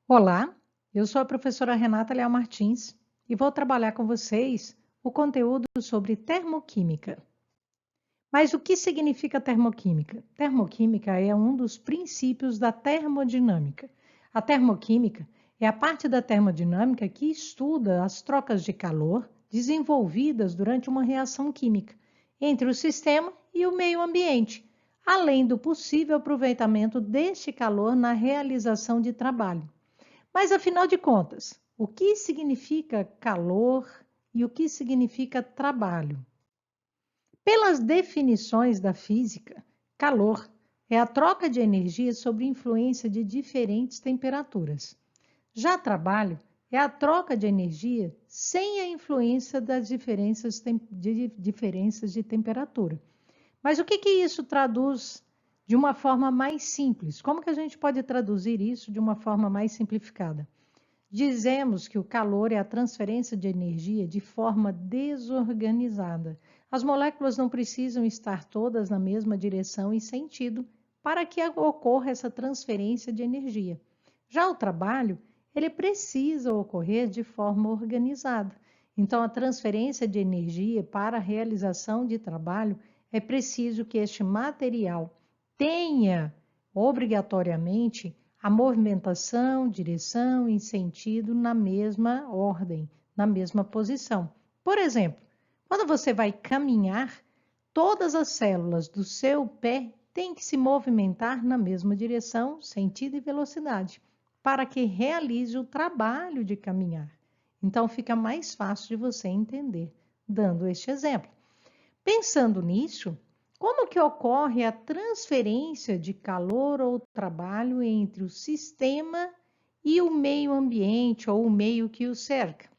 Olá, eu sou a professora Renata Leal Martins e vou trabalhar com vocês o conteúdo sobre termoquímica. Mas o que significa termoquímica? Termoquímica é um dos princípios da termodinâmica. A termoquímica é a parte da termodinâmica que estuda as trocas de calor desenvolvidas durante uma reação química entre o sistema e o meio ambiente, além do possível aproveitamento deste calor na realização de trabalho. Mas afinal de contas, o que significa calor e o que significa trabalho? Pelas definições da física, calor é a troca de energia sob influência de diferentes temperaturas. Já trabalho é a troca de energia sem a influência das diferenças de temperatura. Mas o que isso traduz de uma forma mais simples? Como que a gente pode traduzir isso de uma forma mais simplificada? Dizemos que o calor é a transferência de energia de forma desorganizada. As moléculas não precisam estar todas na mesma direção e sentido para que ocorra essa transferência de energia. Já o trabalho, ele precisa ocorrer de forma organizada. Então, a transferência de energia para a realização de trabalho é preciso que este material tenha obrigatoriamente a movimentação, direção e sentido na mesma ordem, na mesma posição. Por exemplo, quando você vai caminhar, todas as células do seu pé têm que se movimentar na mesma direção, sentido e velocidade, para que realize o trabalho de caminhar. Então, fica mais fácil de você entender, dando este exemplo. Pensando nisso, como que ocorre a transferência de calor ou trabalho entre o sistema e o meio ambiente ou o meio que o cerca?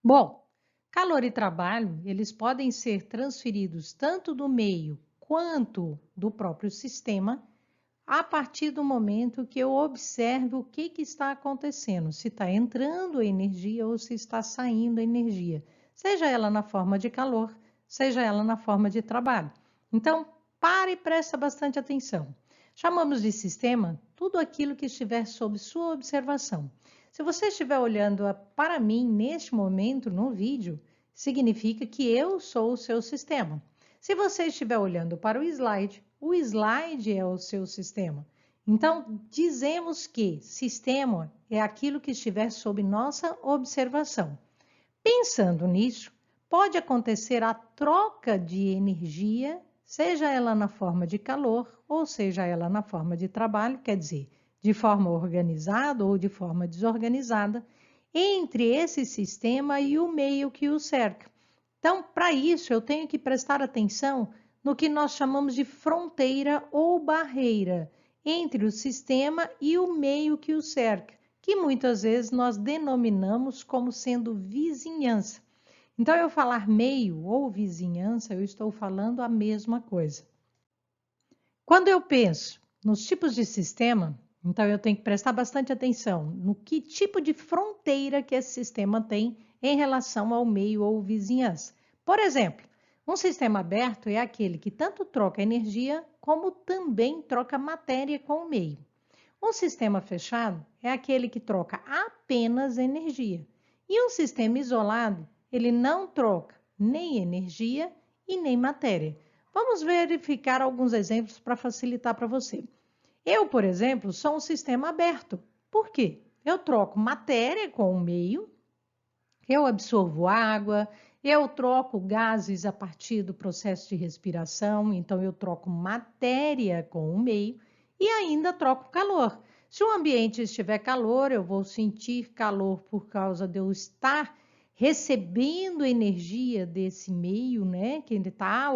Bom, calor e trabalho, eles podem ser transferidos tanto do meio quanto do próprio sistema a partir do momento que eu observo o que está acontecendo, se está entrando energia ou se está saindo energia, seja ela na forma de calor, seja ela na forma de trabalho. Então, pare e presta bastante atenção. Chamamos de sistema tudo aquilo que estiver sob sua observação. Se você estiver olhando para mim neste momento no vídeo, significa que eu sou o seu sistema. Se você estiver olhando para o slide é o seu sistema. Então, dizemos que sistema é aquilo que estiver sob nossa observação. Pensando nisso, pode acontecer a troca de energia, seja ela na forma de calor ou seja ela na forma de trabalho, quer dizer, de forma organizada ou de forma desorganizada, entre esse sistema e o meio que o cerca. Então, para isso, eu tenho que prestar atenção no que nós chamamos de fronteira ou barreira entre o sistema e o meio que o cerca, que muitas vezes nós denominamos como sendo vizinhança. Então, eu falar meio ou vizinhança, eu estou falando a mesma coisa. Quando eu penso nos tipos de sistema, então eu tenho que prestar bastante atenção no que tipo de fronteira que esse sistema tem em relação ao meio ou vizinhança. Por exemplo, um sistema aberto é aquele que tanto troca energia como também troca matéria com o meio. Um sistema fechado é aquele que troca apenas energia. E um sistema isolado, ele não troca nem energia e nem matéria. Vamos verificar alguns exemplos para facilitar para você. Eu, por exemplo, sou um sistema aberto. Por quê? Eu troco matéria com o meio, eu absorvo água, eu troco gases a partir do processo de respiração, então eu troco matéria com o meio e ainda troco calor. Se o ambiente estiver calor, eu vou sentir calor por causa de eu estar recebendo energia desse meio, né? Que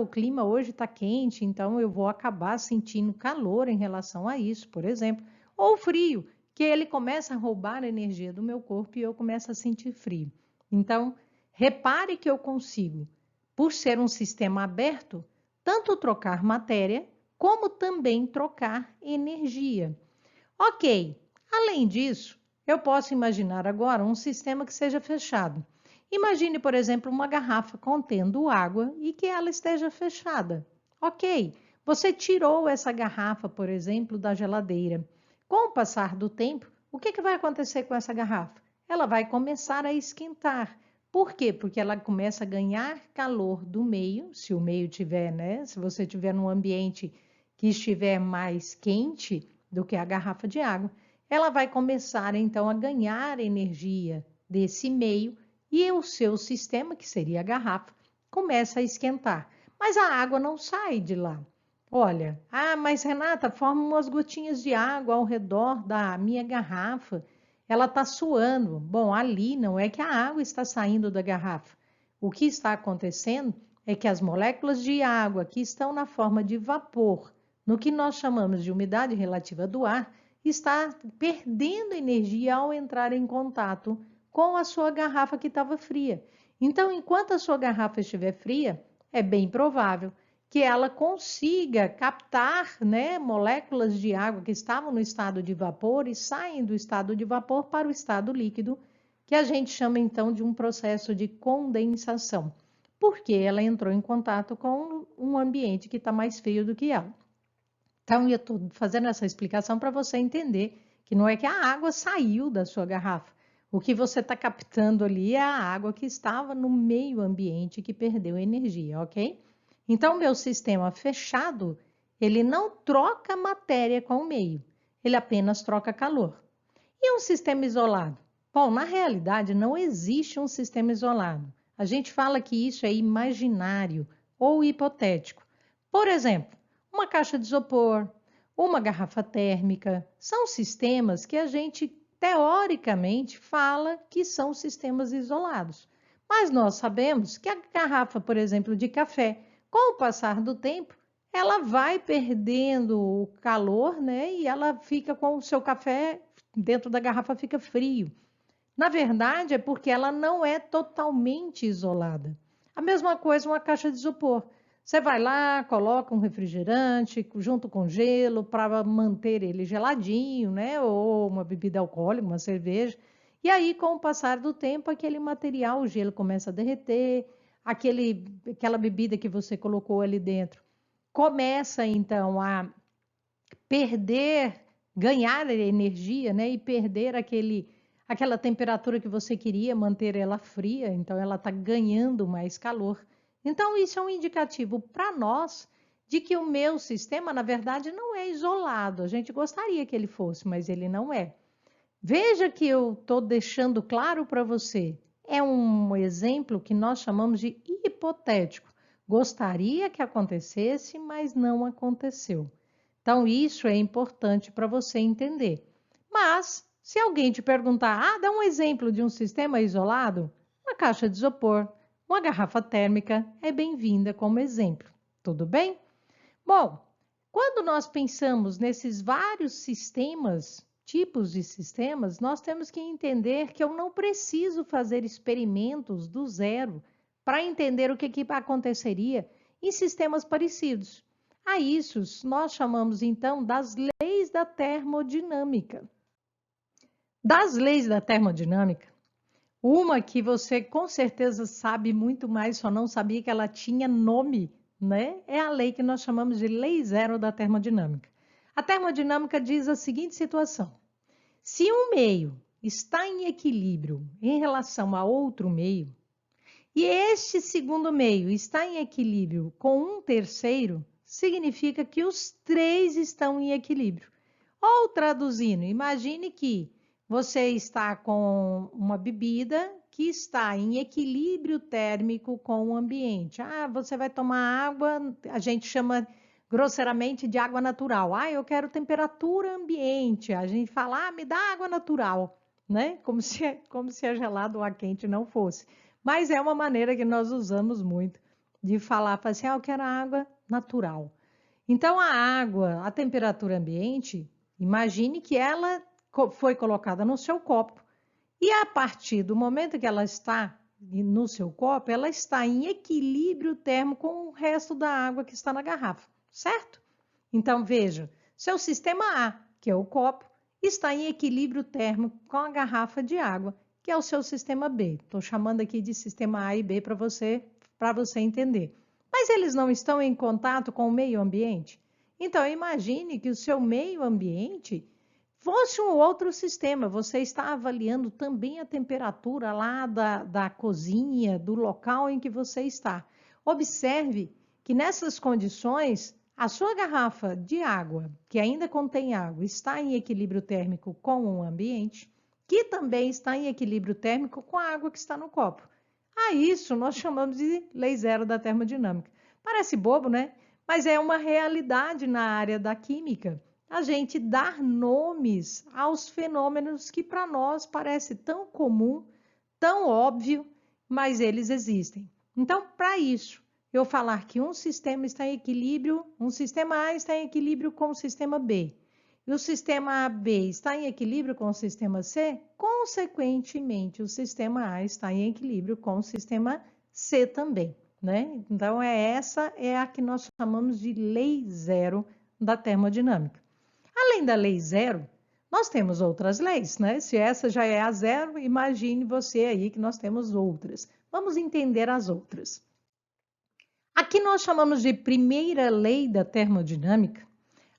o clima hoje está quente, então eu vou acabar sentindo calor em relação a isso, por exemplo, ou frio, que ele começa a roubar a energia do meu corpo e eu começo a sentir frio. Então, repare que eu consigo, por ser um sistema aberto, tanto trocar matéria como também trocar energia. Ok, além disso, eu posso imaginar agora um sistema que seja fechado. Imagine, por exemplo, uma garrafa contendo água e que ela esteja fechada. Ok, você tirou essa garrafa, por exemplo, da geladeira. Com o passar do tempo, o que vai acontecer com essa garrafa? Ela vai começar a esquentar. Por quê? Porque ela começa a ganhar calor do meio, se o meio tiver, né? Se você tiver num ambiente que estiver mais quente do que a garrafa de água, ela vai começar então a ganhar energia desse meio e o seu sistema, que seria a garrafa, começa a esquentar. Mas a água não sai de lá. Olha, mas Renata, forma umas gotinhas de água ao redor da minha garrafa. Ela está suando. Bom, ali não é que a água está saindo da garrafa. O que está acontecendo é que as moléculas de água que estão na forma de vapor, no que nós chamamos de umidade relativa do ar, está perdendo energia ao entrar em contato com a sua garrafa que estava fria. Então, enquanto a sua garrafa estiver fria, é bem provável que ela consiga captar, né, moléculas de água que estavam no estado de vapor e saem do estado de vapor para o estado líquido, que a gente chama então de um processo de condensação, porque ela entrou em contato com um ambiente que está mais frio do que ela. Então, eu estou fazendo essa explicação para você entender que não é que a água saiu da sua garrafa. O que você está captando ali é a água que estava no meio ambiente que perdeu energia, ok? Então, meu sistema fechado, ele não troca matéria com o meio, ele apenas troca calor. E um sistema isolado? Bom, na realidade, não existe um sistema isolado. A gente fala que isso é imaginário ou hipotético. Por exemplo, uma caixa de isopor, uma garrafa térmica, são sistemas que a gente, teoricamente, fala que são sistemas isolados. Mas nós sabemos que a garrafa, por exemplo, de café, com o passar do tempo, ela vai perdendo o calor, né? E ela fica com o seu café dentro da garrafa fica frio. Na verdade, é porque ela não é totalmente isolada. A mesma coisa uma caixa de isopor. Você vai lá, coloca um refrigerante junto com gelo para manter ele geladinho, né? Ou uma bebida alcoólica, uma cerveja. E aí, com o passar do tempo, aquele material, o gelo começa a derreter, aquela bebida que você colocou ali dentro começa então a perder, ganhar energia, né? E perder aquela temperatura que você queria, manter ela fria, então ela está ganhando mais calor. Então, isso é um indicativo para nós de que o meu sistema, na verdade, não é isolado. A gente gostaria que ele fosse, mas ele não é. Veja que eu estou deixando claro para você. É um exemplo que nós chamamos de hipotético. Gostaria que acontecesse, mas não aconteceu. Então, isso é importante para você entender. Mas, se alguém te perguntar, dá um exemplo de um sistema isolado, uma caixa de isopor, uma garrafa térmica é bem-vinda como exemplo. Tudo bem? Bom, quando nós pensamos nesses vários sistemas, tipos de sistemas, nós temos que entender que eu não preciso fazer experimentos do zero para entender o que aconteceria em sistemas parecidos. A isso nós chamamos então das leis da termodinâmica. Das leis da termodinâmica, uma que você com certeza sabe muito mais, só não sabia que ela tinha nome, né? É a lei que nós chamamos de lei zero da termodinâmica. A termodinâmica diz a seguinte situação: se um meio está em equilíbrio em relação a outro meio, e este segundo meio está em equilíbrio com um terceiro, significa que os três estão em equilíbrio. Ou traduzindo, imagine que você está com uma bebida que está em equilíbrio térmico com o ambiente. Você vai tomar água, a gente chama grosseiramente de água natural. Eu quero temperatura ambiente. A gente fala, me dá água natural, né? Como se a gelada ou a quente não fosse. Mas é uma maneira que nós usamos muito de falar assim, eu quero água natural. Então, a água, a temperatura ambiente, imagine que ela foi colocada no seu copo e a partir do momento que ela está no seu copo, ela está em equilíbrio térmico com o resto da água que está na garrafa, certo? Então, veja, seu sistema A, que é o copo, está em equilíbrio térmico com a garrafa de água, que é o seu sistema B. Estou chamando aqui de sistema A e B para você entender. Mas eles não estão em contato com o meio ambiente? Então, imagine que o seu meio ambiente Fosse um outro sistema, você está avaliando também a temperatura lá da cozinha, do local em que você está. Observe que nessas condições, a sua garrafa de água, que ainda contém água, está em equilíbrio térmico com o ambiente, que também está em equilíbrio térmico com a água que está no copo. A isso nós chamamos de lei zero da termodinâmica. Parece bobo, né? Mas é uma realidade na área da química. A gente dar nomes aos fenômenos que para nós parece tão comum, tão óbvio, mas eles existem. Então, para isso, eu falar que um sistema está em equilíbrio, um sistema A está em equilíbrio com o sistema B, e o sistema B está em equilíbrio com o sistema C, consequentemente, o sistema A está em equilíbrio com o sistema C também, né? Então, essa é a que nós chamamos de lei zero da termodinâmica. Além da lei zero, nós temos outras leis, né? Se essa já é a zero, imagine você aí que nós temos outras. Vamos entender as outras. Aqui nós chamamos de primeira lei da termodinâmica.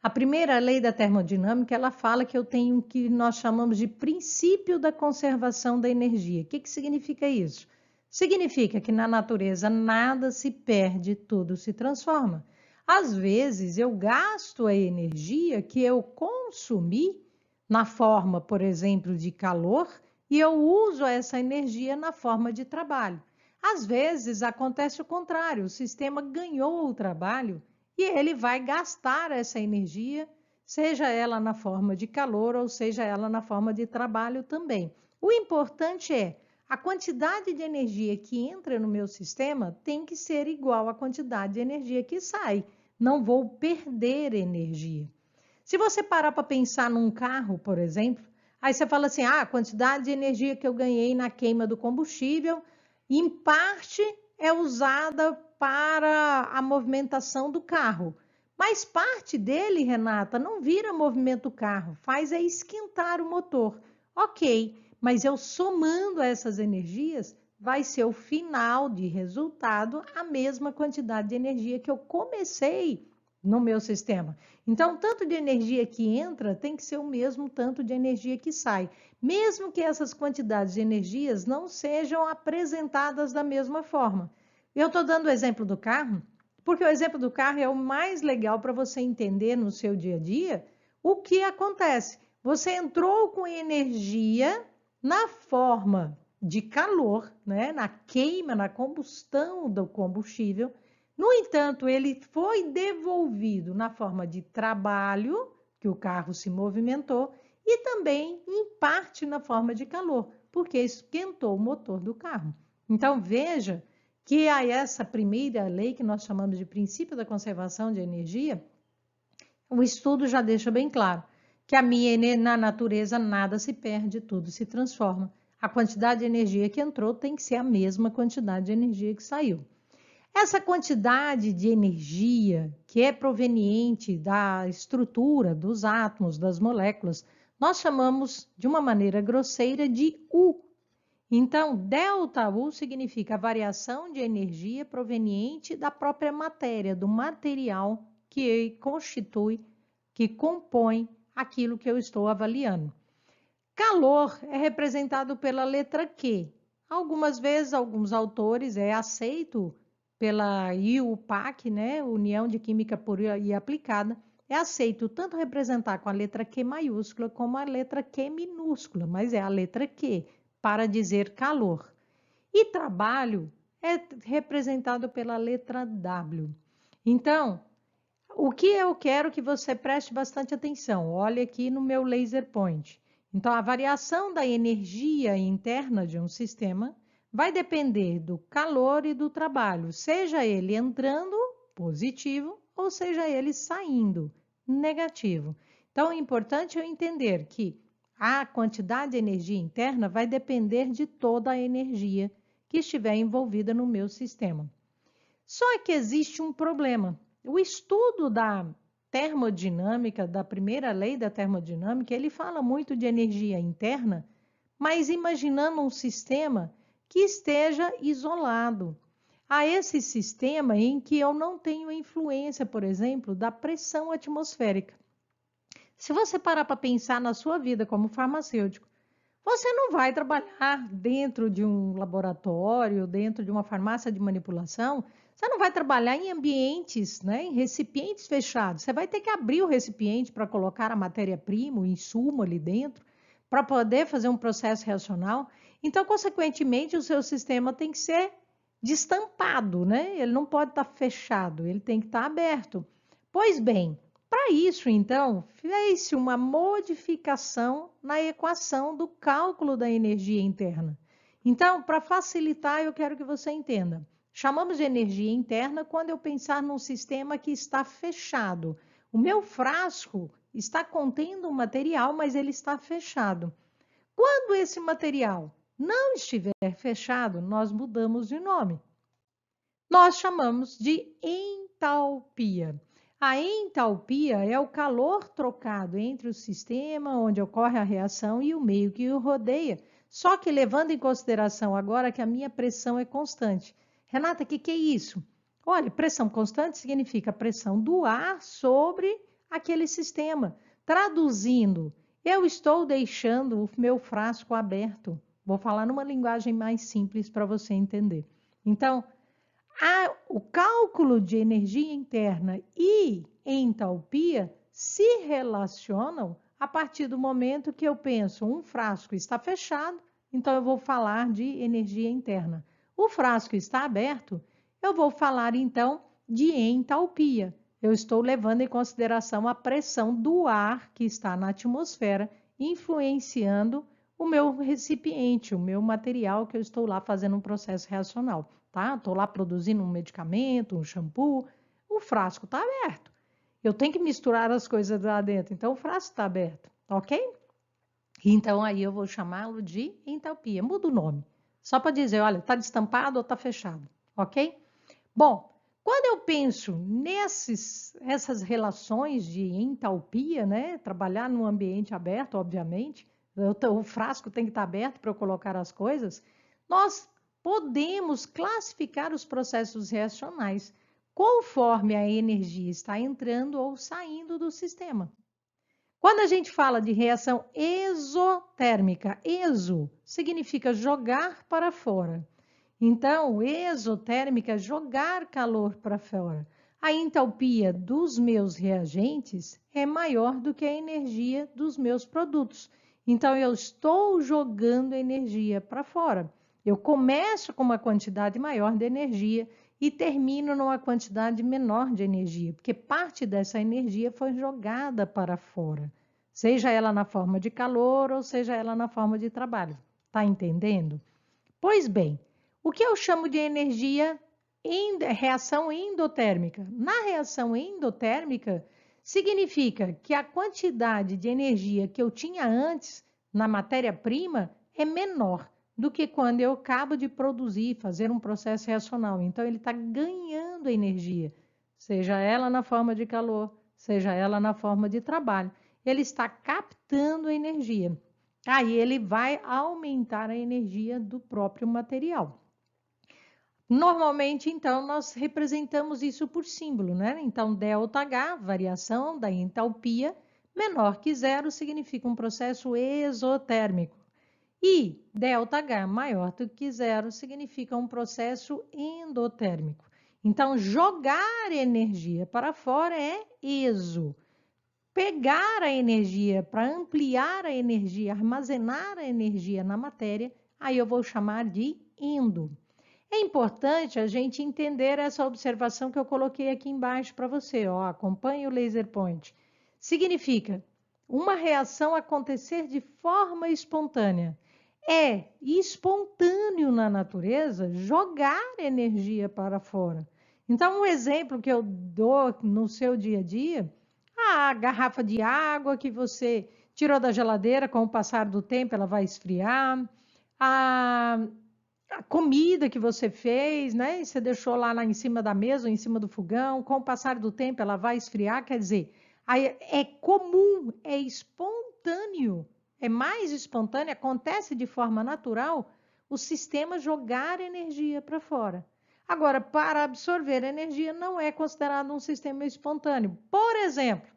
A primeira lei da termodinâmica, ela fala que eu tenho o que nós chamamos de princípio da conservação da energia. O que significa isso? Significa que na natureza nada se perde, tudo se transforma. Às vezes eu gasto a energia que eu consumi na forma, por exemplo, de calor, e eu uso essa energia na forma de trabalho. Às vezes acontece o contrário, o sistema ganhou o trabalho e ele vai gastar essa energia, seja ela na forma de calor ou seja ela na forma de trabalho também. O importante é a quantidade de energia que entra no meu sistema tem que ser igual à quantidade de energia que sai. Não vou perder energia. Se você parar para pensar num carro, por exemplo, aí você fala assim, a quantidade de energia que eu ganhei na queima do combustível, em parte é usada para a movimentação do carro. Mas parte dele, Renata, não vira movimento do carro, faz é esquentar o motor. Ok, mas eu somando essas energias, vai ser o final de resultado a mesma quantidade de energia que eu comecei no meu sistema. Então, tanto de energia que entra tem que ser o mesmo tanto de energia que sai, mesmo que essas quantidades de energias não sejam apresentadas da mesma forma. Eu estou dando o exemplo do carro, porque o exemplo do carro é o mais legal para você entender no seu dia a dia o que acontece. Você entrou com energia na forma de calor, né? Na queima, na combustão do combustível. No entanto, ele foi devolvido na forma de trabalho, que o carro se movimentou, e também, em parte, na forma de calor, porque esquentou o motor do carro. Então, veja que a essa primeira lei, que nós chamamos de princípio da conservação de energia, o estudo já deixa bem claro que na natureza nada se perde, tudo se transforma. A quantidade de energia que entrou tem que ser a mesma quantidade de energia que saiu. Essa quantidade de energia que é proveniente da estrutura dos átomos, das moléculas, nós chamamos de uma maneira grosseira de U. Então, ΔU significa a variação de energia proveniente da própria matéria, do material que constitui, que compõe aquilo que eu estou avaliando. Calor é representado pela letra Q. Algumas vezes, alguns autores é aceito pela IUPAC, né, União de Química Pura e Aplicada, é aceito tanto representar com a letra Q maiúscula como a letra Q minúscula, mas é a letra Q para dizer calor. E trabalho é representado pela letra W. Então, o que eu quero que você preste bastante atenção, olha aqui no meu laser point. Então, a variação da energia interna de um sistema vai depender do calor e do trabalho, seja ele entrando, positivo, ou seja ele saindo, negativo. Então, é importante eu entender que a quantidade de energia interna vai depender de toda a energia que estiver envolvida no meu sistema. Só que existe um problema. O estudo da termodinâmica, da primeira lei da termodinâmica, ele fala muito de energia interna, mas imaginando um sistema que esteja isolado. A esse sistema em que eu não tenho influência, por exemplo, da pressão atmosférica. Se você parar para pensar na sua vida como farmacêutico, você não vai trabalhar dentro de um laboratório, dentro de uma farmácia de manipulação, você não vai trabalhar em ambientes, né, em recipientes fechados. Você vai ter que abrir o recipiente para colocar a matéria-prima, o insumo ali dentro, para poder fazer um processo reacional. Então, consequentemente, o seu sistema tem que ser destampado, né? Ele não pode estar fechado, ele tem que estar aberto. Pois bem, para isso, então, fez-se uma modificação na equação do cálculo da energia interna. Então, para facilitar, eu quero que você entenda. Chamamos de energia interna quando eu pensar num sistema que está fechado. O meu frasco está contendo um material, mas ele está fechado. Quando esse material não estiver fechado, nós mudamos de nome. Nós chamamos de entalpia. A entalpia é o calor trocado entre o sistema onde ocorre a reação e o meio que o rodeia, só que levando em consideração agora que a minha pressão é constante. Renata, o que é isso? Olha, pressão constante significa a pressão do ar sobre aquele sistema. Traduzindo, eu estou deixando o meu frasco aberto. Vou falar numa linguagem mais simples para você entender. Então, o cálculo de energia interna e entalpia se relacionam a partir do momento que eu penso, um frasco está fechado, então eu vou falar de energia interna. O frasco está aberto, eu vou falar então de entalpia. Eu estou levando em consideração a pressão do ar que está na atmosfera, influenciando o meu recipiente, o meu material que eu estou lá fazendo um processo reacional. Tá? Estou lá produzindo um medicamento, um shampoo, o frasco está aberto. Eu tenho que misturar as coisas lá dentro, então o frasco está aberto, ok? Então aí eu vou chamá-lo de entalpia, muda o nome, só para dizer, olha, está destampado ou está fechado, ok? Bom, quando eu penso essas relações de entalpia, né? Trabalhar num ambiente aberto, obviamente, o frasco tem que estar aberto para eu colocar as coisas, nós podemos classificar os processos reacionais conforme a energia está entrando ou saindo do sistema. Quando a gente fala de reação exotérmica, exo significa jogar para fora. Então, exotérmica é jogar calor para fora. A entalpia dos meus reagentes é maior do que a energia dos meus produtos. Então, eu estou jogando energia para fora. Eu começo com uma quantidade maior de energia e termino numa quantidade menor de energia, porque parte dessa energia foi jogada para fora, seja ela na forma de calor ou seja ela na forma de trabalho. Tá entendendo? Pois bem, o que eu chamo de energia reação endotérmica? Na reação endotérmica, significa que a quantidade de energia que eu tinha antes na matéria-prima é menor do que quando eu acabo de produzir, fazer um processo reacional. Então, ele está ganhando energia, seja ela na forma de calor, seja ela na forma de trabalho. Ele está captando energia. Aí ele vai aumentar a energia do próprio material. Normalmente, então, nós representamos isso por símbolo, né? Então, ΔH, variação da entalpia, menor que zero significa um processo exotérmico. E ΔH maior do que zero significa um processo endotérmico. Então, jogar energia para fora é exo. Pegar a energia para ampliar a energia, armazenar a energia na matéria, aí eu vou chamar de endo. É importante a gente entender essa observação que eu coloquei aqui embaixo para você, ó, acompanhe o laser point. Significa uma reação acontecer de forma espontânea. É espontâneo na natureza jogar energia para fora. Então, um exemplo que eu dou no seu dia a dia, a garrafa de água que você tirou da geladeira, com o passar do tempo ela vai esfriar, a comida que você fez, né? E você deixou lá em cima da mesa ou em cima do fogão, com o passar do tempo ela vai esfriar, quer dizer, é comum, é espontâneo, é mais espontâneo, acontece de forma natural o sistema jogar energia para fora. Agora, para absorver energia não é considerado um sistema espontâneo. Por exemplo,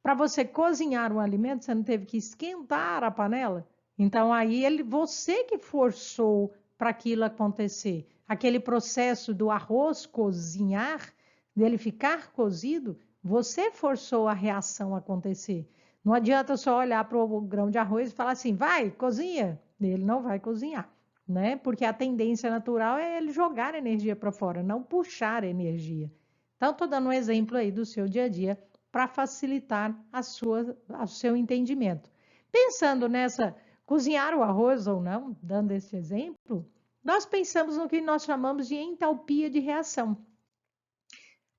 para você cozinhar um alimento, você não teve que esquentar a panela? Então aí você que forçou para aquilo acontecer. Aquele processo do arroz cozinhar, dele ficar cozido, você forçou a reação acontecer. Não adianta só olhar para o grão de arroz e falar assim, vai, cozinha. Ele não vai cozinhar, né? Porque a tendência natural é ele jogar energia para fora, não puxar energia. Então, estou dando um exemplo aí do seu dia a dia para facilitar o seu entendimento. Pensando nessa, cozinhar o arroz ou não, dando esse exemplo, nós pensamos no que nós chamamos de entalpia de reação.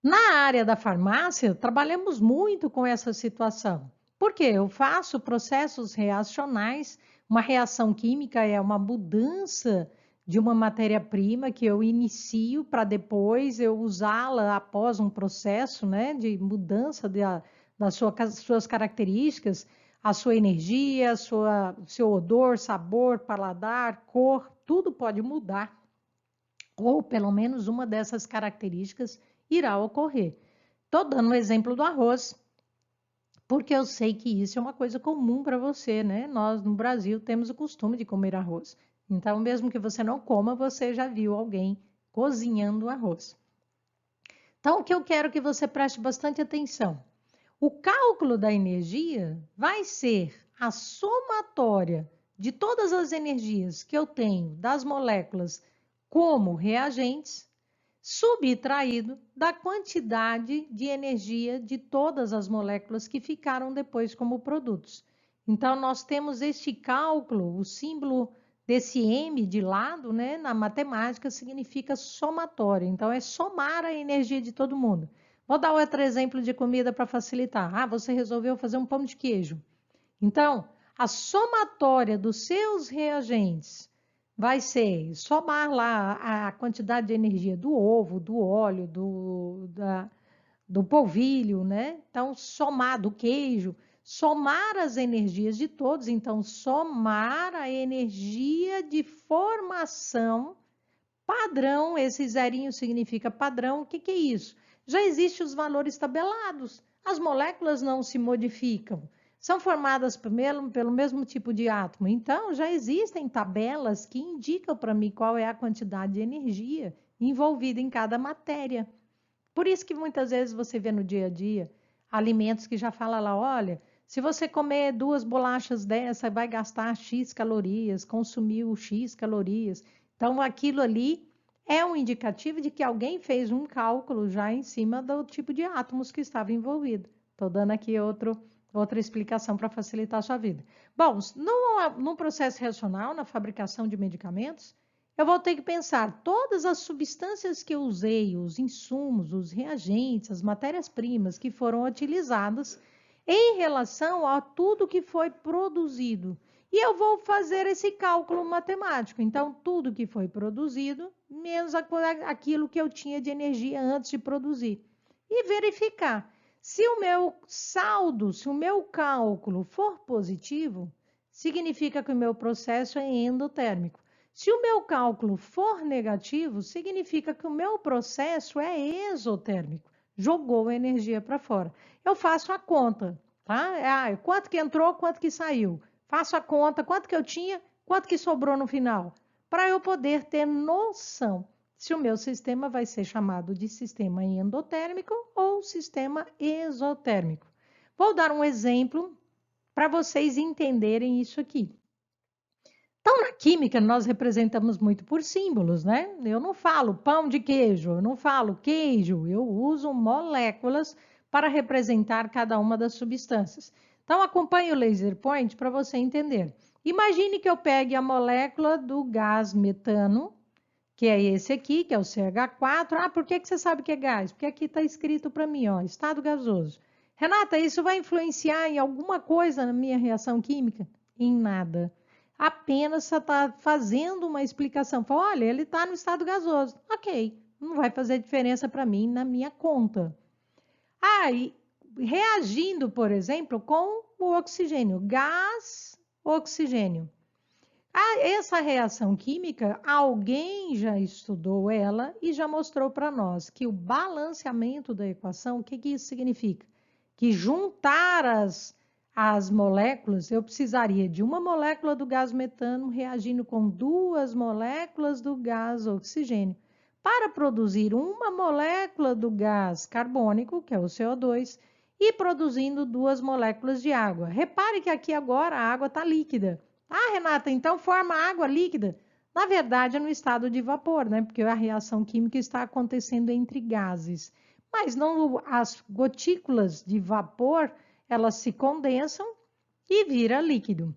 Na área da farmácia, trabalhamos muito com essa situação. Porque eu faço processos reacionais, uma reação química é uma mudança de uma matéria-prima que eu inicio para depois eu usá-la após um processo, né, de mudança das suas características, a sua energia, seu odor, sabor, paladar, cor, tudo pode mudar. Ou pelo menos uma dessas características irá ocorrer. Estou dando o exemplo do arroz, porque eu sei que isso é uma coisa comum para você, né? Nós no Brasil temos o costume de comer arroz. Então, mesmo que você não coma, você já viu alguém cozinhando arroz. Então, o que eu quero que você preste bastante atenção. O cálculo da energia vai ser a somatória de todas as energias que eu tenho das moléculas como reagentes, subtraído da quantidade de energia de todas as moléculas que ficaram depois como produtos. Então, nós temos este cálculo, o símbolo desse M de lado, né, na matemática, significa somatório. Então, é somar a energia de todo mundo. Vou dar outro exemplo de comida para facilitar. Ah, você resolveu fazer um pão de queijo. Então, a somatória dos seus reagentes vai ser somar lá a quantidade de energia do ovo, do óleo, do polvilho, né? Então, somar do queijo, somar as energias de todos. Então, somar a energia de formação padrão. Esse zerinho significa padrão. O que é isso? Já existem os valores tabelados. As moléculas não se modificam. São formadas pelo mesmo tipo de átomo. Então, já existem tabelas que indicam para mim qual é a quantidade de energia envolvida em cada matéria. Por isso que muitas vezes você vê no dia a dia alimentos que já fala lá, olha, se você comer 2 bolachas dessa, vai gastar X calorias, consumiu X calorias. Então, aquilo ali é um indicativo de que alguém fez um cálculo já em cima do tipo de átomos que estava envolvido. Estou dando aqui outra explicação para facilitar a sua vida. Bom, num processo reacional, na fabricação de medicamentos, eu vou ter que pensar todas as substâncias que eu usei, os insumos, os reagentes, as matérias-primas que foram utilizadas em relação a tudo que foi produzido. E eu vou fazer esse cálculo matemático. Então, tudo que foi produzido, menos aquilo que eu tinha de energia antes de produzir. E verificar. Se o meu saldo, se o meu cálculo for positivo, significa que o meu processo é endotérmico. Se o meu cálculo for negativo, significa que o meu processo é exotérmico. Jogou a energia para fora. Eu faço a conta, tá? Quanto que entrou, quanto que saiu. Faço a conta, quanto que eu tinha, quanto que sobrou no final. Para eu poder ter noção se o meu sistema vai ser chamado de sistema endotérmico ou sistema exotérmico. Vou dar um exemplo para vocês entenderem isso aqui. Então, na química, nós representamos muito por símbolos, né? Eu não falo pão de queijo, eu não falo queijo, eu uso moléculas para representar cada uma das substâncias. Então, acompanhe o laser point para você entender. Imagine que eu pegue a molécula do gás metano, que é esse aqui, que é o CH4. Ah, por que você sabe que é gás? Porque aqui está escrito para mim, ó, estado gasoso. Renata, isso vai influenciar em alguma coisa na minha reação química? Em nada. Apenas você está fazendo uma explicação. Fala, olha, ele está no estado gasoso. Ok, não vai fazer diferença para mim na minha conta. E reagindo, por exemplo, com o oxigênio, gás, oxigênio. Essa reação química, alguém já estudou ela e já mostrou para nós que o balanceamento da equação, o que isso significa? que juntar as moléculas, eu precisaria de uma molécula do gás metano reagindo com duas moléculas do gás oxigênio, para produzir uma molécula do gás carbônico, que é o CO2, e produzindo duas moléculas de água. Repare que aqui agora a água está líquida. Ah, Renata, então forma água líquida. Na verdade, é no estado de vapor, né? Porque a reação química está acontecendo entre gases. Mas não, as gotículas de vapor, elas se condensam e vira líquido.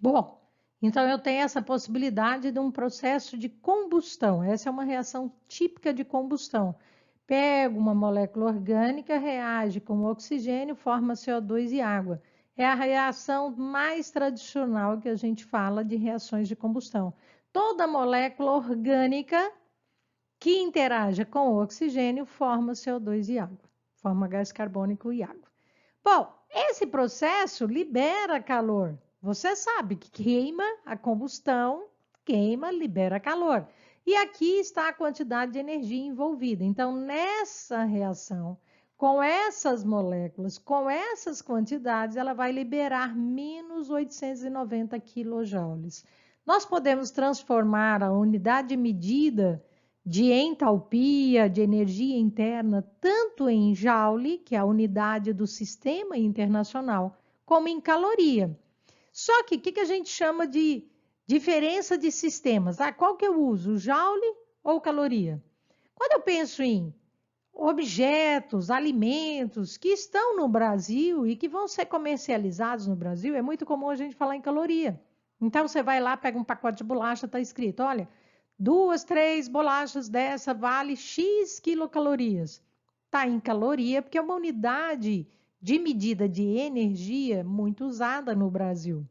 Bom, então eu tenho essa possibilidade de um processo de combustão. Essa é uma reação típica de combustão. Pego uma molécula orgânica, reage com oxigênio, forma CO2 e água. É a reação mais tradicional que a gente fala de reações de combustão. Toda molécula orgânica que interaja com o oxigênio forma CO2 e água, forma gás carbônico e água. Bom, esse processo libera calor. Você sabe que queima a combustão, queima, libera calor. E aqui está a quantidade de energia envolvida. Então, nessa reação, com essas moléculas, com essas quantidades, ela vai liberar menos 890 quilojoules. Nós podemos transformar a unidade de medida de entalpia, de energia interna, tanto em joule, que é a unidade do sistema internacional, como em caloria. Só que o que a gente chama de diferença de sistemas? Ah, qual que eu uso, joule ou caloria? Quando eu penso em objetos, alimentos que estão no Brasil e que vão ser comercializados no Brasil, é muito comum a gente falar em caloria. Então, você vai lá, pega um pacote de bolacha, está escrito, olha, 2, 3 bolachas dessa vale X quilocalorias. Está em caloria, porque é uma unidade de medida de energia muito usada no Brasil.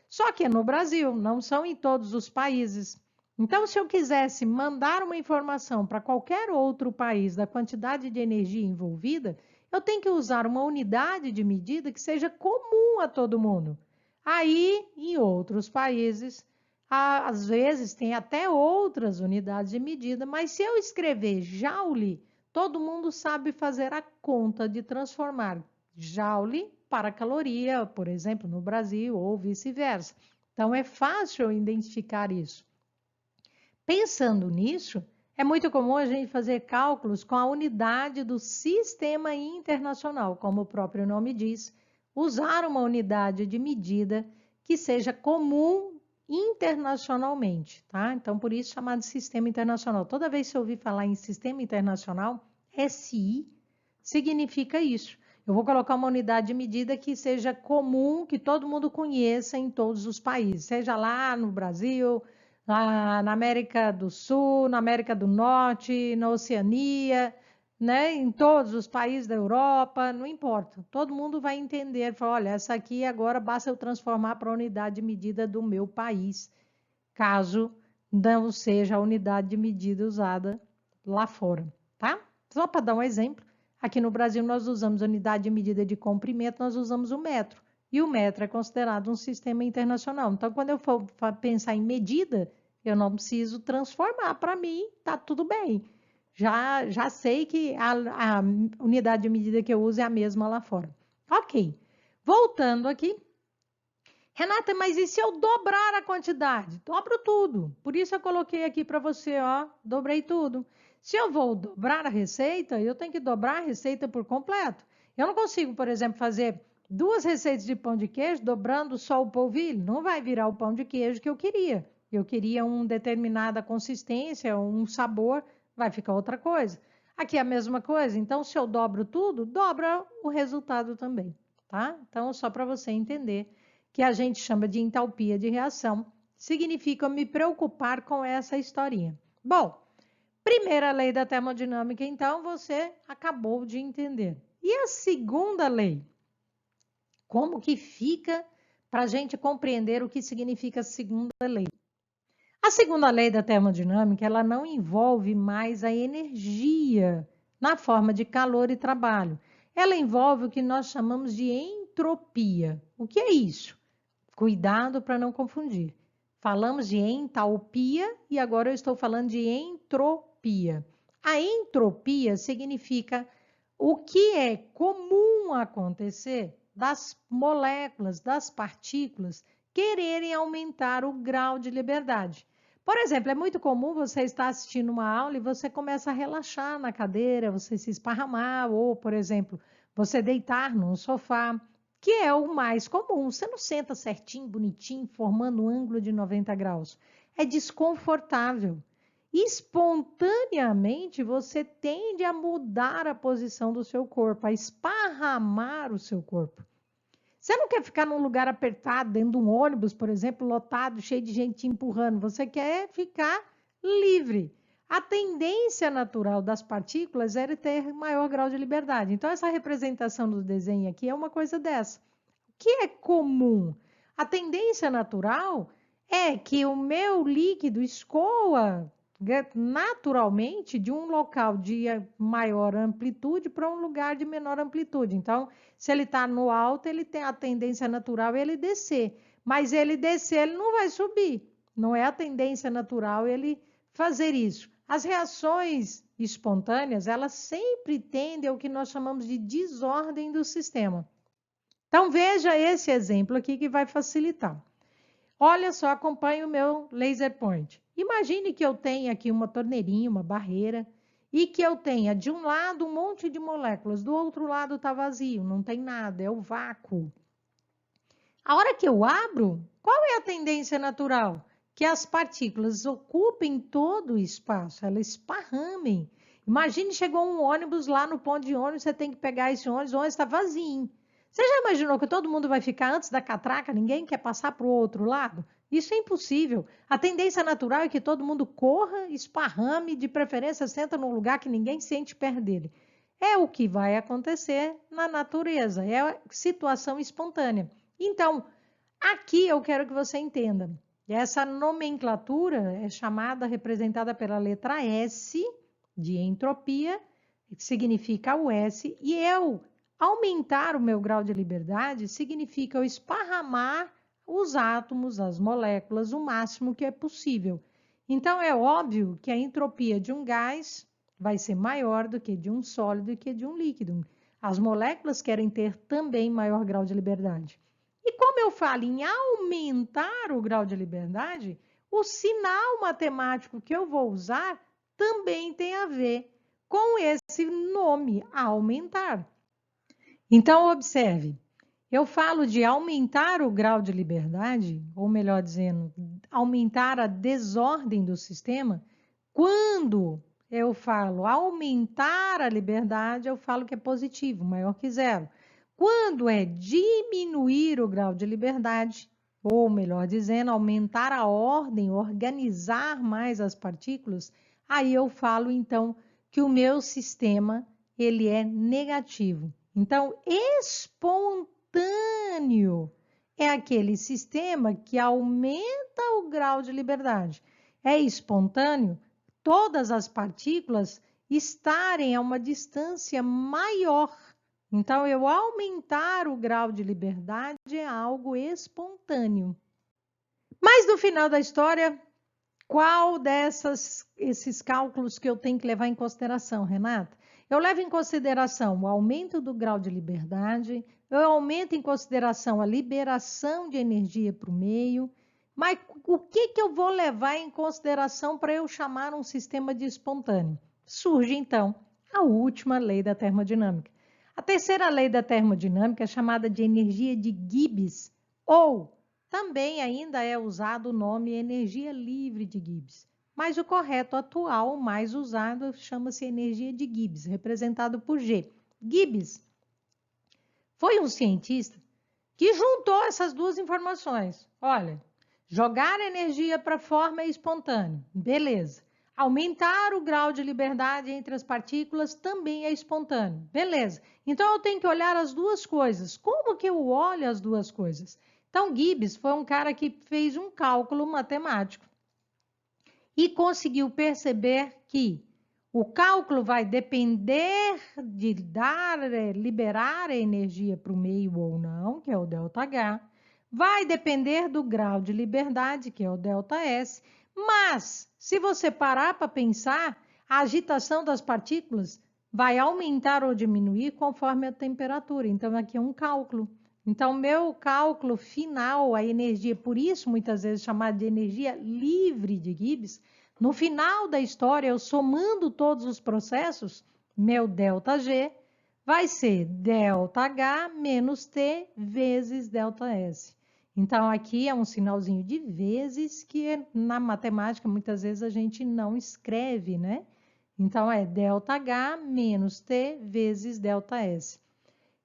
Só que é no Brasil, não são em todos os países. Então, se eu quisesse mandar uma informação para qualquer outro país da quantidade de energia envolvida, eu tenho que usar uma unidade de medida que seja comum a todo mundo. Aí, em outros países, às vezes tem até outras unidades de medida, mas se eu escrever joule, todo mundo sabe fazer a conta de transformar joule para caloria, por exemplo, no Brasil ou vice-versa. Então é fácil identificar isso. Pensando nisso, é muito comum a gente fazer cálculos com a unidade do sistema internacional, como o próprio nome diz, usar uma unidade de medida que seja comum internacionalmente, tá? Então, por isso chamado sistema internacional. Toda vez que eu ouvir falar em sistema internacional, SI significa isso. Eu vou colocar uma unidade de medida que seja comum, que todo mundo conheça em todos os países, seja lá no Brasil, na América do Sul, na América do Norte, na Oceania, né? Em todos os países da Europa, não importa. Todo mundo vai entender, falar, olha, essa aqui agora basta eu transformar para a unidade de medida do meu país, caso não seja a unidade de medida usada lá fora, tá? Só para dar um exemplo, aqui no Brasil nós usamos a unidade de medida de comprimento, nós usamos o metro. E o metro é considerado um sistema internacional. Então, quando eu for pensar em medida, eu não preciso transformar. Para mim, tá tudo bem. Já sei que a unidade de medida que eu uso é a mesma lá fora. Ok. Voltando aqui. Renata, mas e se eu dobrar a quantidade? Dobro tudo. Por isso eu coloquei aqui para você, ó, dobrei tudo. Se eu vou dobrar a receita, eu tenho que dobrar a receita por completo. Eu não consigo, por exemplo, fazer 2 receitas de pão de queijo dobrando só o polvilho. Não vai virar o pão de queijo que eu queria. Eu queria uma determinada consistência, um sabor, vai ficar outra coisa. Aqui é a mesma coisa, então se eu dobro tudo, dobra o resultado também, tá? Então, só para você entender que a gente chama de entalpia de reação, significa me preocupar com essa historinha. Bom, primeira lei da termodinâmica, então, você acabou de entender. E a segunda lei? Como que fica para a gente compreender o que significa a segunda lei? A segunda lei da termodinâmica, ela não envolve mais a energia na forma de calor e trabalho. Ela envolve o que nós chamamos de entropia. O que é isso? Cuidado para não confundir. Falamos de entalpia e agora eu estou falando de entropia. A entropia significa o que é comum acontecer das moléculas, das partículas, quererem aumentar o grau de liberdade. Por exemplo, é muito comum você estar assistindo uma aula e você começa a relaxar na cadeira, você se esparramar, ou, por exemplo, você deitar num sofá, que é o mais comum. Você não senta certinho, bonitinho, formando um ângulo de 90 graus. É desconfortável. Espontaneamente, você tende a mudar a posição do seu corpo, a esparramar o seu corpo. Você não quer ficar num lugar apertado, dentro de um ônibus, por exemplo, lotado, cheio de gente te empurrando. Você quer ficar livre. A tendência natural das partículas era ter maior grau de liberdade. Então, essa representação do desenho aqui é uma coisa dessa. O que é comum? A tendência natural é que o meu líquido escoa naturalmente de um local de maior amplitude para um lugar de menor amplitude. Então, se ele está no alto, ele tem a tendência natural ele descer. Mas ele descer, ele não vai subir. Não é a tendência natural ele fazer isso. As reações espontâneas, elas sempre tendem ao que nós chamamos de desordem do sistema. Então, veja esse exemplo aqui que vai facilitar. Olha só, acompanhe o meu laser point. Imagine que eu tenha aqui uma torneirinha, uma barreira, e que eu tenha de um lado um monte de moléculas, do outro lado está vazio, não tem nada, é o vácuo. A hora que eu abro, qual é a tendência natural? Que as partículas ocupem todo o espaço, elas esparramem. Imagine chegou um ônibus lá no ponto de ônibus, você tem que pegar esse ônibus, o ônibus está vazio. Você já imaginou que todo mundo vai ficar antes da catraca? Ninguém quer passar para o outro lado? Isso é impossível. A tendência natural é que todo mundo corra, esparrame, de preferência senta num lugar que ninguém sente perto dele. É o que vai acontecer na natureza, é a situação espontânea. Então, aqui eu quero que você entenda. Essa nomenclatura é chamada, representada pela letra S, de entropia, que significa o S, e eu aumentar o meu grau de liberdade significa eu esparramar os átomos, as moléculas, o máximo que é possível. Então, é óbvio que a entropia de um gás vai ser maior do que de um sólido e que de um líquido. As moléculas querem ter também maior grau de liberdade. E como eu falo em aumentar o grau de liberdade, o sinal matemático que eu vou usar também tem a ver com esse nome, aumentar. Então, observe, eu falo de aumentar o grau de liberdade, ou melhor dizendo, aumentar a desordem do sistema, quando eu falo aumentar a liberdade, eu falo que é positivo, maior que zero. Quando é diminuir o grau de liberdade, ou melhor dizendo, aumentar a ordem, organizar mais as partículas, aí eu falo então que o meu sistema ele é negativo. Então, espontâneo é aquele sistema que aumenta o grau de liberdade. É espontâneo todas as partículas estarem a uma distância maior. Então, eu aumentar o grau de liberdade é algo espontâneo. Mas no final da história, qual esses cálculos que eu tenho que levar em consideração, Renata? Eu levo em consideração o aumento do grau de liberdade, eu aumento em consideração a liberação de energia para o meio, mas o que eu vou levar em consideração para eu chamar um sistema de espontâneo? Surge, então, a última lei da termodinâmica. A terceira lei da termodinâmica é chamada de energia de Gibbs, ou também ainda é usado o nome energia livre de Gibbs. Mas o correto atual, mais usado, chama-se energia de Gibbs, representado por G. Gibbs foi um cientista que juntou essas duas informações. Olha, jogar energia para forma é espontâneo, beleza. Aumentar o grau de liberdade entre as partículas também é espontâneo, beleza. Então eu tenho que olhar as duas coisas. Como que eu olho as duas coisas? Então Gibbs foi um cara que fez um cálculo matemático e conseguiu perceber que o cálculo vai depender de liberar a energia para o meio ou não, que é o ΔH, vai depender do grau de liberdade, que é o ΔS, mas se você parar para pensar, a agitação das partículas vai aumentar ou diminuir conforme a temperatura. Então, aqui é um cálculo. Então, meu cálculo final, a energia, por isso muitas vezes chamada de energia livre de Gibbs, no final da história, eu somando todos os processos, meu ΔG vai ser ΔH menos T vezes ΔS. Então, aqui é um sinalzinho de vezes que na matemática muitas vezes a gente não escreve, né? Então, é ΔH menos T vezes ΔS.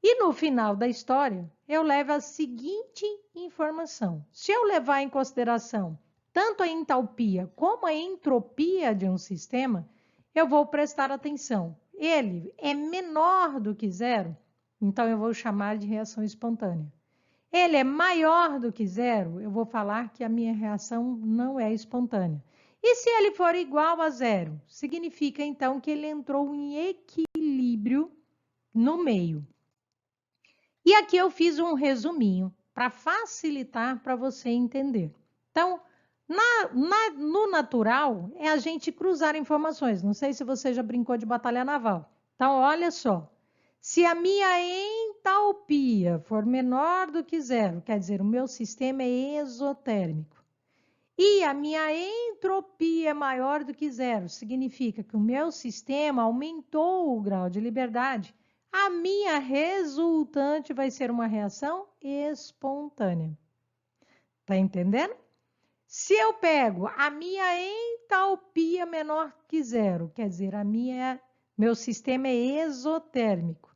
E no final da história, eu levo a seguinte informação. Se eu levar em consideração tanto a entalpia como a entropia de um sistema, eu vou prestar atenção. Ele é menor do que zero, então eu vou chamar de reação espontânea. Ele é maior do que zero, eu vou falar que a minha reação não é espontânea. E se ele for igual a zero, significa então que ele entrou em equilíbrio no meio. E aqui eu fiz um resuminho para facilitar para você entender. Então, no natural, é a gente cruzar informações. Não sei se você já brincou de batalha naval. Então, olha só. Se a minha entalpia for menor do que zero, quer dizer, o meu sistema é exotérmico, e a minha entropia é maior do que zero, significa que o meu sistema aumentou o grau de liberdade, a minha resultante vai ser uma reação espontânea. Tá entendendo? Se eu pego a minha entalpia menor que zero, quer dizer, meu sistema é exotérmico,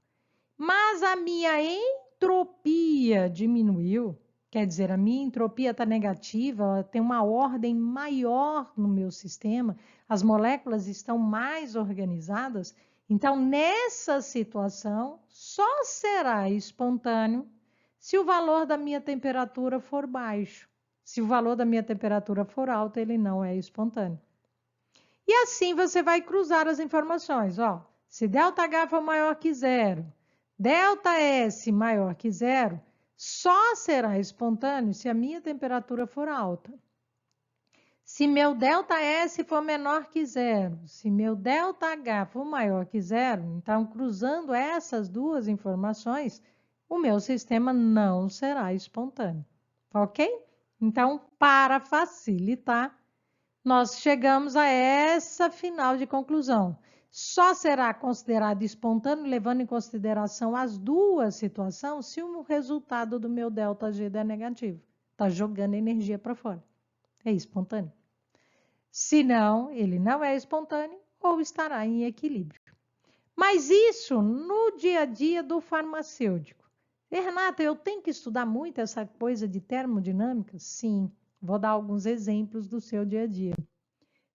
mas a minha entropia diminuiu, quer dizer, a minha entropia está negativa, ela tem uma ordem maior no meu sistema, as moléculas estão mais organizadas, então nessa situação só será espontâneo se o valor da minha temperatura for baixo. Se o valor da minha temperatura for alto, ele não é espontâneo. E assim você vai cruzar as informações, ó. Se ΔH for maior que zero, ΔS maior que zero, só será espontâneo se a minha temperatura for alta. Se meu ΔS for menor que zero, se meu ΔH for maior que zero, então cruzando essas duas informações, o meu sistema não será espontâneo, ok? Então, para facilitar, nós chegamos a essa final de conclusão. Só será considerado espontâneo, levando em consideração as duas situações, se o resultado do meu ΔG der negativo. Está jogando energia para fora. É espontâneo. Se não, ele não é espontâneo ou estará em equilíbrio. Mas isso no dia a dia do farmacêutico. Renata, eu tenho que estudar muito essa coisa de termodinâmica? Sim, vou dar alguns exemplos do seu dia a dia.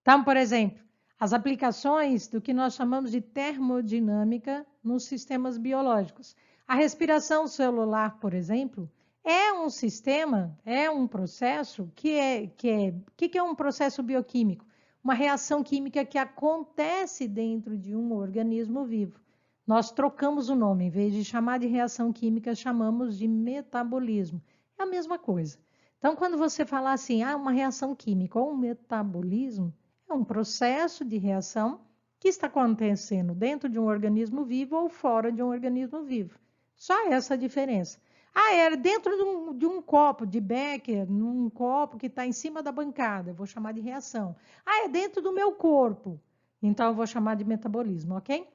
Então, por exemplo, as aplicações do que nós chamamos de termodinâmica nos sistemas biológicos. A respiração celular, por exemplo, é um sistema, é um processo que é um processo bioquímico? Uma reação química que acontece dentro de um organismo vivo. Nós trocamos o nome, em vez de chamar de reação química, chamamos de metabolismo. É a mesma coisa. Então, quando você falar assim, uma reação química ou um metabolismo, é um processo de reação que está acontecendo dentro de um organismo vivo ou fora de um organismo vivo. Só essa a diferença. Era dentro de um copo de Becker, num copo que está em cima da bancada, eu vou chamar de reação. É dentro do meu corpo, então eu vou chamar de metabolismo, ok?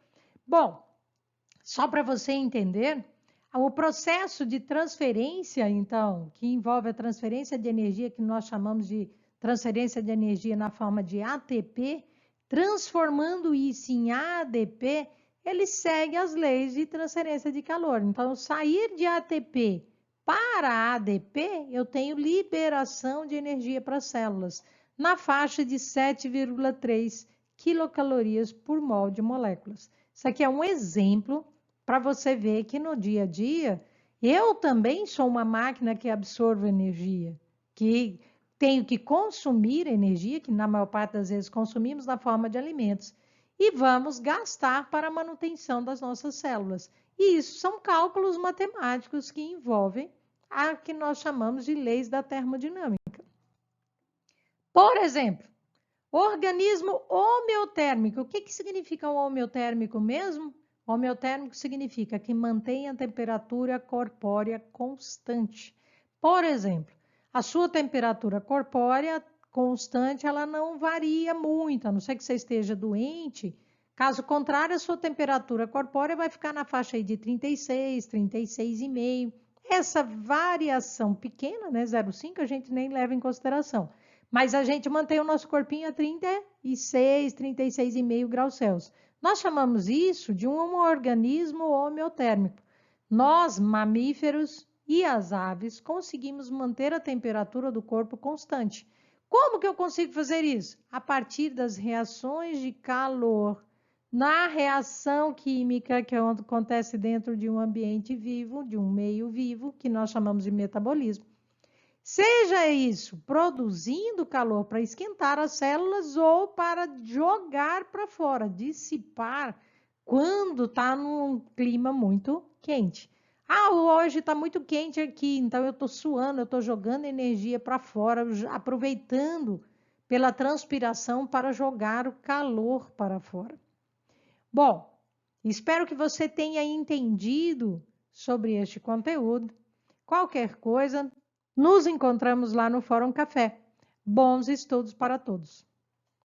Bom, só para você entender, o processo de transferência, então, que envolve a transferência de energia, que nós chamamos de transferência de energia na forma de ATP, transformando isso em ADP, ele segue as leis de transferência de calor. Então, sair de ATP para ADP, eu tenho liberação de energia para as células, na faixa de 7,3 quilocalorias por mol de moléculas. Isso aqui é um exemplo para você ver que no dia a dia, eu também sou uma máquina que absorve energia, que tenho que consumir energia, que na maior parte das vezes consumimos na forma de alimentos, e vamos gastar para a manutenção das nossas células. E isso são cálculos matemáticos que envolvem a que nós chamamos de leis da termodinâmica. Por exemplo, Organismo homeotérmico. O que que significa um homeotérmico mesmo? Homeotérmico significa que mantém a temperatura corpórea constante. Por exemplo, a sua temperatura corpórea constante, ela não varia muito, a não ser que você esteja doente. Caso contrário, a sua temperatura corpórea vai ficar na faixa aí de 36, 36,5. Essa variação pequena, né, 0,5, a gente nem leva em consideração. Mas a gente mantém o nosso corpinho a 36, 36,5 graus Celsius. Nós chamamos isso de um organismo homeotérmico. Nós, mamíferos e as aves, conseguimos manter a temperatura do corpo constante. Como que eu consigo fazer isso? A partir das reações de calor. Na reação química que acontece dentro de um ambiente vivo, de um meio vivo, que nós chamamos de metabolismo. Seja isso produzindo calor para esquentar as células ou para jogar para fora, dissipar quando está num clima muito quente. Ah, hoje está muito quente aqui, então eu estou suando, eu estou jogando energia para fora, aproveitando pela transpiração para jogar o calor para fora. Bom, espero que você tenha entendido sobre este conteúdo. Qualquer coisa, nos encontramos lá no Fórum Café. Bons estudos para todos!